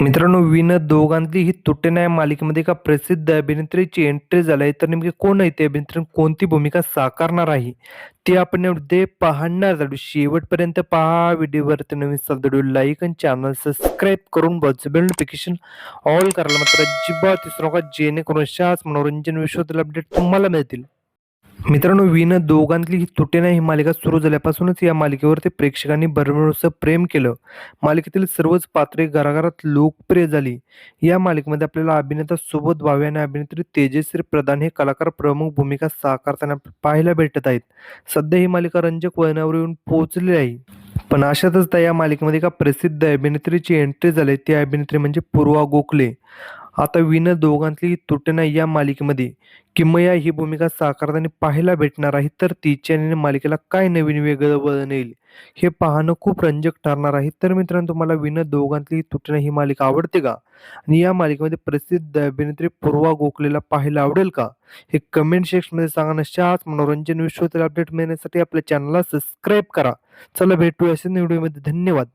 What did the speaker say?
मित्रांनो, विनोद दोघांतली ही तुटे नाही मालिकेमध्ये एका प्रसिद्ध अभिनेत्रीची एंट्री झाली आहे. तर नेमकी कोण आहे ती अभिनेत्री आणि कोणती भूमिका साकारणार आहे? ते आपण यामध्ये पाहणार आहोत. शेवटपर्यंत पहा. व्हिडिओवरती नवीन असाल तर व्हिडिओ लाईक आणि चॅनल सबस्क्राईब करून बेल नोटिफिकेशन ऑल करायला मात्र अजिबात विसरू नका, जेणेकरून अशाच मनोरंजन विश्वातील अपडेट तुम्हाला मिळतील. मित्रांनो, विनोद दोघांतली ही तुटे नाही ही मालिका सुरू झाल्यापासूनच या मालिकेवरती प्रेक्षकांनी भरभरून प्रेम केलं. मालिकेतील सर्वच पात्रे घराघरात लोकप्रिय झाली. या मालिकेमध्ये आपल्याला अभिनेता सुबोध भावे आणि अभिनेत्री तेजश्री प्रधान हे कलाकार प्रमुख भूमिका साकारताना पाहायला भेटत आहेत. सध्या ही मालिका रंजक वळणावर येऊन पोहोचली आहे. पण अशातच त्या या मालिकेमध्ये एका प्रसिद्ध अभिनेत्रीची एंट्री झाली. ती अभिनेत्री म्हणजे पूर्वा गोखले. आता विनोद दोघांतली ही तुटना या मालिकेमध्ये किमया ही भूमिका साकारताना पाहायला भेटणार आहे. तर तिच्या आणि मालिकेला काय नवीन वेगळं वळण येईल हे पाहणं खूप रंजक ठरणार आहे. तर मित्रांनो, तुम्हाला विनोद दोघांतली ही तुटना ही मालिका आवडते का? आणि या मालिकेमध्ये प्रसिद्ध अभिनेत्री पूर्वा गोखलेला पाहायला आवडेल का? हे कमेंट सेक्शनमध्ये सांगा. अशाच मनोरंजन विश्वातील अपडेट मिळण्यासाठी आपल्या चॅनलला सबस्क्राईब करा. चला भेटूया अशाच व्हिडिओमध्ये. धन्यवाद.